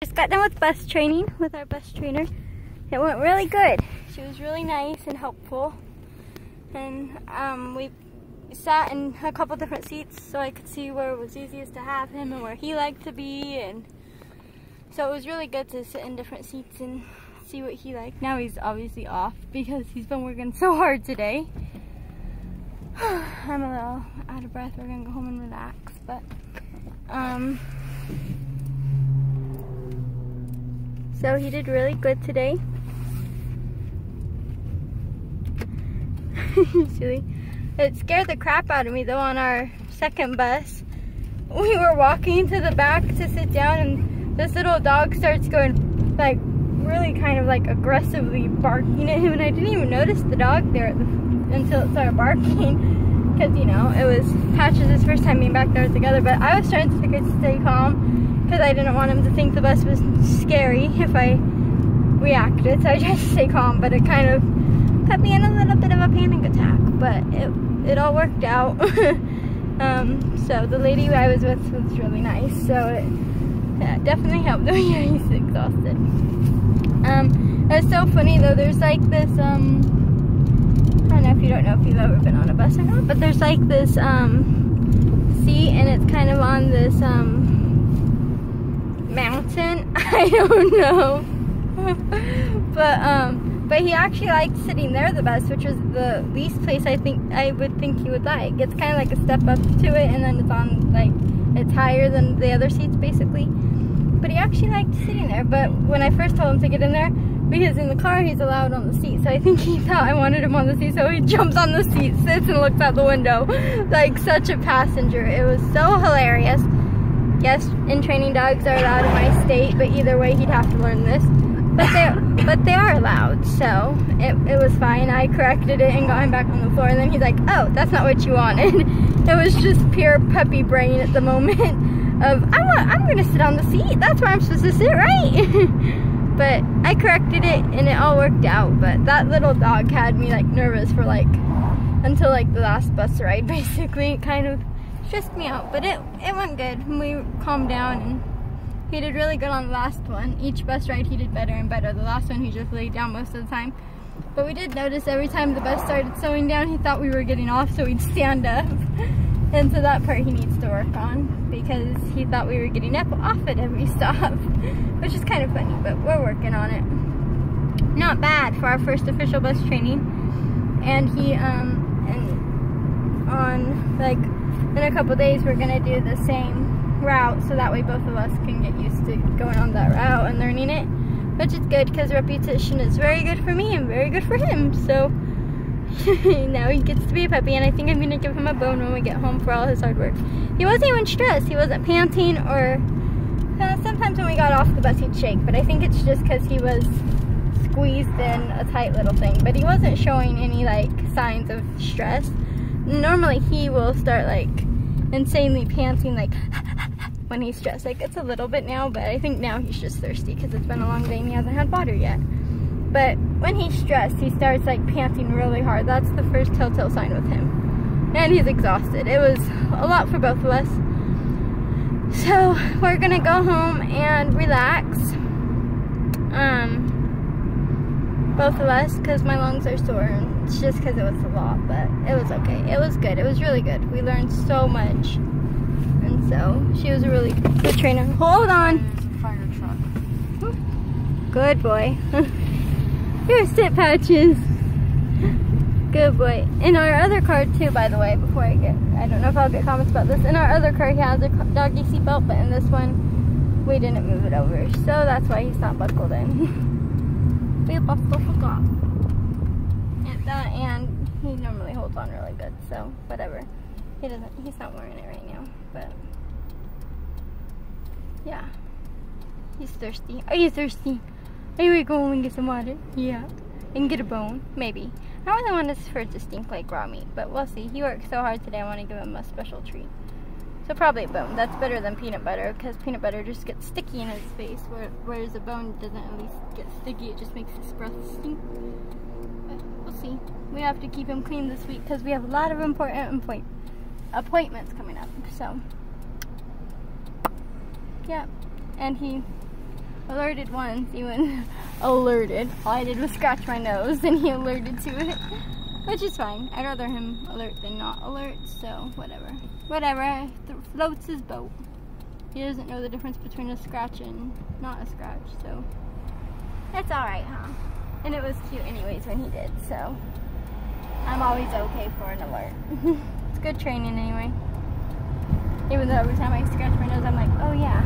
Just got done with bus training with our bus trainer. It went really good. She was really nice and helpful. And we sat in a couple different seats so I could see where it was easiest to have him and where he liked to be. And so it was really good to sit in different seats and see what he liked. Now he's obviously off because he's been working so hard today. I'm a little out of breath. We're gonna go home and relax, but so he did really good today. Silly. It scared the crap out of me though. On our second bus, we were walking to the back to sit down and this little dog starts going like really kind of like aggressively barking at him, and I didn't even notice the dog there until it started barking because, you know, it was Patch's first time being back there together. But I was trying to stay calm because I didn't want him to think the bus was scary if I reacted, so I tried to stay calm, but it kind of put me in a little bit of a panic attack, but it all worked out. So the lady I was with was really nice, so it definitely helped. Oh yeah, he's exhausted. It's so funny though, there's like this, I don't know if you don't know if you've ever been on a bus or not, but there's like this seat and it's kind of on this mountain. I don't know. But he actually liked sitting there the best, which was the least place I would think he would like. It's kind of like a step up to it, and then it's on, like, it's higher than the other seats basically. But he actually liked sitting there. But when I first told him to get in there, because in the car he's allowed on the seat, so I think he thought I wanted him on the seat, so he jumps on the seat, sits and looks out the window like such a passenger. It was so hilarious. Yes, in training dogs are allowed in my state, but either way he'd have to learn this. But they are allowed, so it was fine. I corrected it and got him back on the floor, and then he's like, oh, that's not what you wanted. It was just pure puppy brain at the moment of, I'm gonna sit on the seat. That's where I'm supposed to sit, right? But I corrected it and it all worked out. But that little dog had me like nervous for like, until like the last bus ride basically. It kind of stressed me out, but it went good. And we calmed down and he did really good on the last one. Each bus ride he did better and better. The last one he just laid down most of the time. But we did notice every time the bus started slowing down, he thought we were getting off, so he'd stand up. And so that part he needs to work on, because he thought we were getting off at every stop. Which is kind of funny, but we're working on it. Not bad for our first official bus training. And he, in a couple days we're gonna do the same route, so that way both of us can get used to going on that route and learning it, which is good because repetition is very good for me and very good for him. So now he gets to be a puppy, and I think I'm gonna give him a bone when we get home for all his hard work. He wasn't even stressed. He wasn't panting, or sometimes when we got off the bus he'd shake, but I think it's just because he was squeezed in a tight little thing. But he wasn't showing any like signs of stress. Normally he will start like insanely panting, like when he's stressed. Like, it's a little bit now, but I think now he's just thirsty because it's been a long day and he hasn't had water yet. But when he's stressed, he starts like panting really hard. That's the first telltale sign with him. And he's exhausted. It was a lot for both of us. So we're gonna go home and relax. Both of us, because my lungs are sore. It's just because it was a lot, but it was okay. It was good. It was really good. We learned so much. And so she was a really good trainer. Hold on. Fire truck. Good boy. Here, sit, Patches. Good boy. In our other car too, by the way, before I don't know if I'll get comments about this. In our other car he has a doggy seatbelt, but in this one we didn't move it over, so that's why he's not buckled in. We also forgot. And he normally holds on really good, so whatever. He's not wearing it right now, but yeah. He's thirsty. Are you thirsty? Are you going and get some water? Yeah. And get a bone? Maybe. I really want this for it to stink like raw meat, but we'll see. He worked so hard today, I want to give him a special treat. So probably a bone. That's better than peanut butter, because peanut butter just gets sticky in his face, whereas a bone doesn't at least get sticky. It just makes his breath stink. But we'll see. We have to keep him clean this week because we have a lot of important appointments coming up. So yeah, and he alerted once, even alerted. All I did was scratch my nose and he alerted to it, which is fine. I'd rather him alert than not alert, so whatever. Whatever, floats his boat. He doesn't know the difference between a scratch and not a scratch, so it's alright, huh? And it was cute anyways when he did, so I'm always okay for an alert. It's good training anyway. Even though every time I scratch my nose, I'm like, oh yeah.